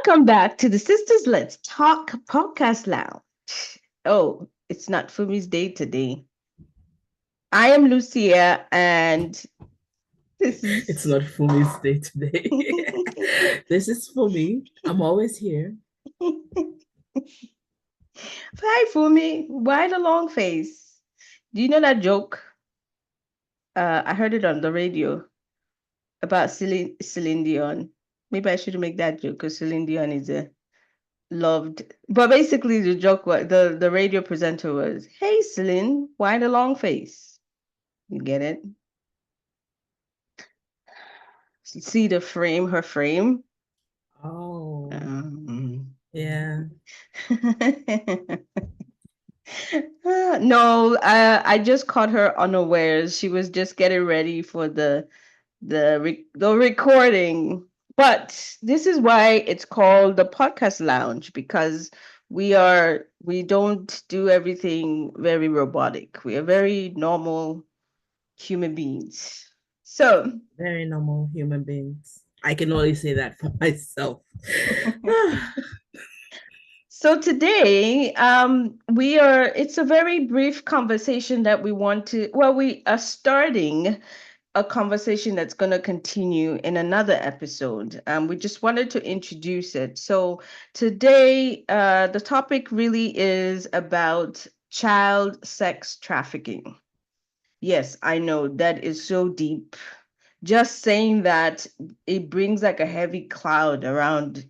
Welcome back to the Sisters Let's Talk podcast lounge. Oh, it's not Fumi's day today. I am Lucia, and this It's is. not Fumi's day today. This is Fumi. I'm always here. Hi, Fumi. Why the long face? Do you know that joke? I heard it on the radio about Celine Dion. Maybe I should make that joke because Celine Dion is a loved. But basically, the joke was the radio presenter was, "Hey, Celine, why the long face?" You get it? See the frame, her frame. Oh, Um, yeah. no, I just caught her unawares. She was just getting ready for the recording. But this is why it's called the podcast lounge because we don't do everything very robotic. We are very normal human beings. So Very normal human beings. I can only say that for myself. So today, it's a very brief conversation that we are starting a conversation that's going to continue in another episode. We just wanted to introduce it. So today, the topic really is about child sex trafficking. Yes, I know that is so deep. Just saying that it brings like a heavy cloud around.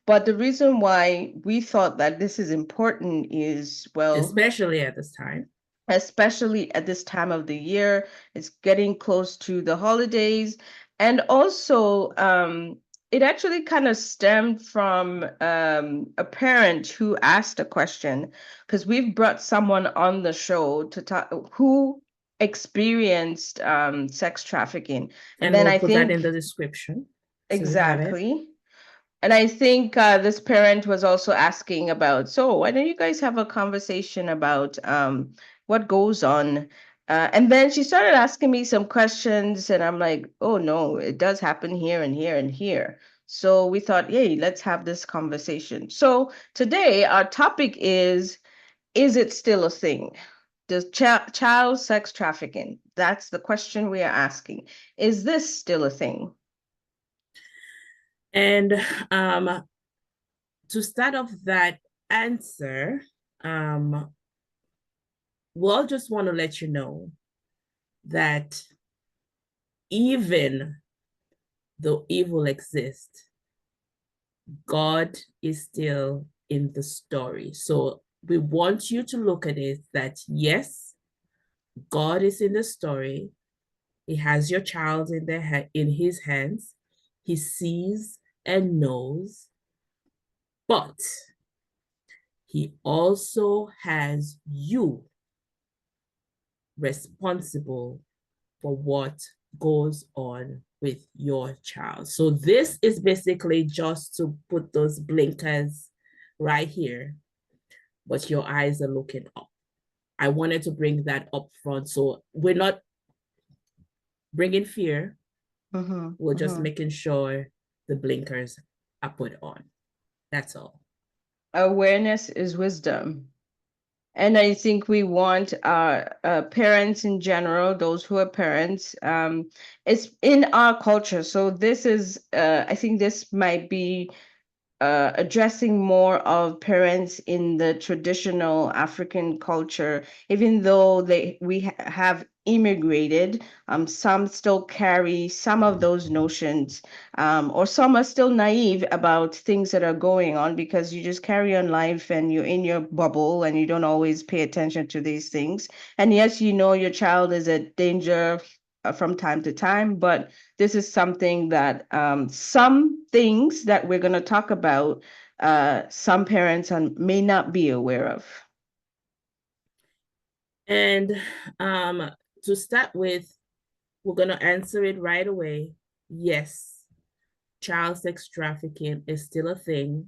But the reason why we thought that this is important is, well, Especially at this time. especially at this time of the year, it's getting close to the holidays. And also, it actually kind of stemmed from a parent who asked a question, because we've brought someone on the show to talk who experienced sex trafficking. And And then we'll I put that think in the description. So you have it. exactly. And I think this parent was also asking about, so why don't you guys have a conversation about what goes on? And then she started asking me some questions, and I'm like, oh no, it does happen here and here and here. So we thought, hey, let's have this conversation. So today our topic is it still a thing? Does child sex trafficking? That's the question we are asking. Is this still a thing? And um, to start off that answer, um, we'll just want to let you know that even though evil exists, God is still in the story. So we want you to look at it that yes, God is in the story. He has your child in his hands. He sees and knows, but he also has you responsible for what goes on with your child. So this is basically just to put those blinkers right here, but your eyes are looking up. I wanted to bring that up front. So we're not bringing fear. Mm-hmm, We're just mm-hmm. making sure the blinkers are put on. That's all. Awareness is wisdom. And I think we want our parents in general, those who are parents, it's in our culture. So I think this might be addressing more of parents in the traditional African culture, even though have immigrated. Some still carry some of those notions, or some are still naive about things that are going on because you just carry on life and you're in your bubble and you don't always pay attention to these things. And yes, you know your child is a danger from time to time, but this is something that some things that we're going to talk about, some parents may not be aware of. And um, to start with, we're going to answer it right away. Yes, child sex trafficking is still a thing,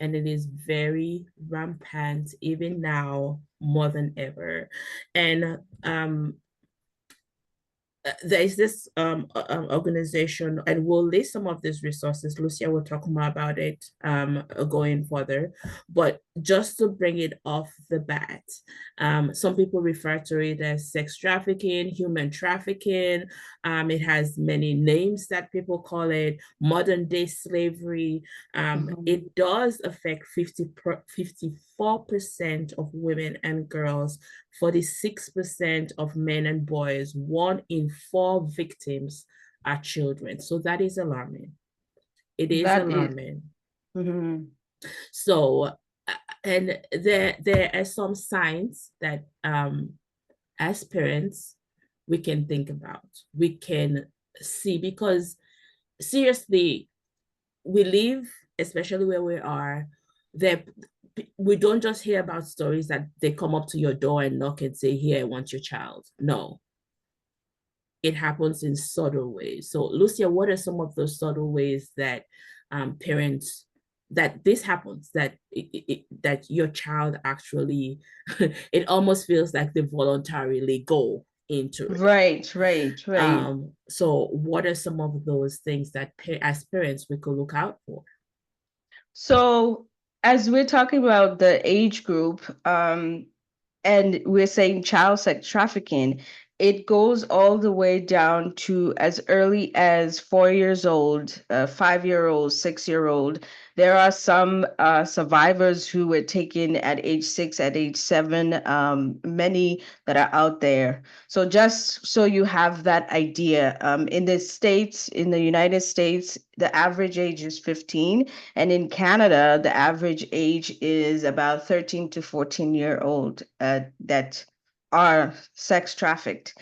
and it is very rampant even now more than ever. And there is this organization, and we'll list some of these resources. Lucia will talk more about it going further. But just to bring it off the bat, some people refer to it as sex trafficking, human trafficking. It has many names that people call it, modern day slavery. It does affect 54% of women and girls, 46% of men and boys, 1 in 4 victims are children. So that is alarming. It is That is. alarming. Mhm. So, and there are some signs that as parents, we can think about, we can see, because seriously, we live, especially where we are, there we don't just hear about stories that they come up to your door and knock and say, here, I want your child. No, it happens in subtle ways. So, Lucia, what are some of those subtle ways that parents, that this happens, that that your child actually, it almost feels like they voluntarily go into it. Right, right, right. So what are some of those things that as parents we could look out for? So as we're talking about the age group, and we're saying child sex trafficking, it goes all the way down to as early as 4 years old, 5 year old, 6 year old. There are some survivors who were taken at age 6, at age 7, many that are out there. So just so you have that idea, in the States, in the United States, the average age is 15. And in Canada, the average age is about 13 to 14-year-old that are sex trafficked.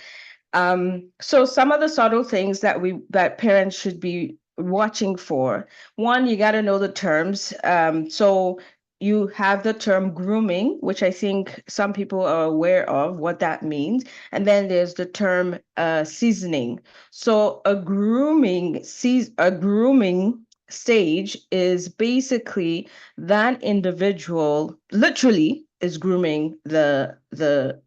So some of the subtle things that parents should be watching for. One, you got to know the terms. So you have the term grooming, which I think some people are aware of what that means. And then there's the term seasoning. So a grooming stage is basically that individual literally is grooming the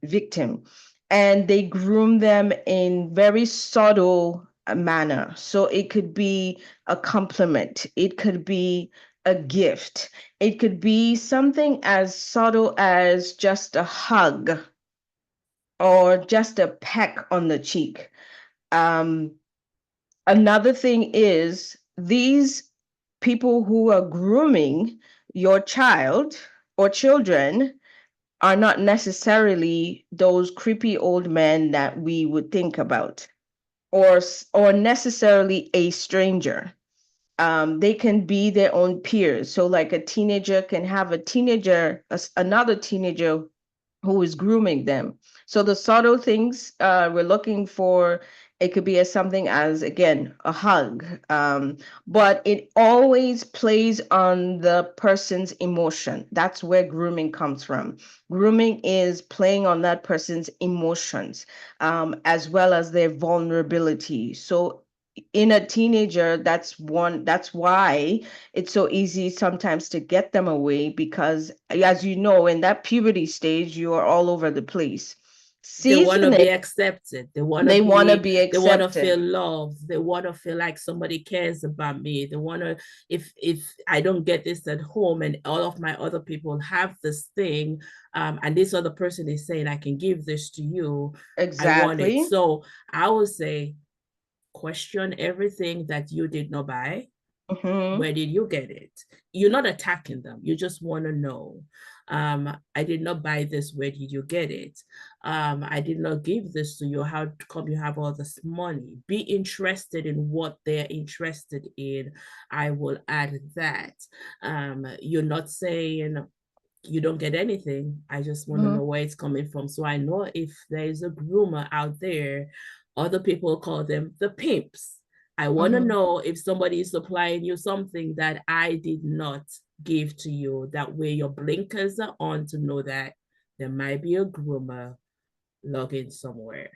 victim, and they groom them in very subtle manner. So it could be a compliment, it could be a gift, it could be something as subtle as just a hug or just a peck on the cheek. Um, Another thing is these people who are grooming your child or children are not necessarily those creepy old men that we would think about, or necessarily a stranger. They can be their own peers. So, like a teenager can have another teenager who is grooming them. So the subtle things we're looking for, it could be as something as, again, a hug, but it always plays on the person's emotion. That's where grooming comes from. Grooming is playing on that person's emotions, as well as their vulnerability. So in a teenager, that's why it's so easy sometimes to get them away, because as you know, in that puberty stage, you are all over the place. They want to Seasoning, be accepted, they want to be they want to feel accepted. loved, they want to feel like somebody cares about me. They want to, if I don't get this at home and all of my other people have this thing, and this other person is saying I can give this to you, I want it. Exactly. So I would say question everything that you did not buy. Hmm. Where did you get it? You're not attacking them, you just want to know. I did not buy this, where did you get it? I did not give this to you, how come you have all this money? Be interested in what they're interested in. I will add that. You're not saying you don't get anything. I just want to know Hmm. where it's coming from. So I know if there is a groomer out there, other people call them the pimps. I want to Hmm. know if somebody is supplying you something that I did not give to you. That way your blinkers are on to know that there might be a groomer logging somewhere.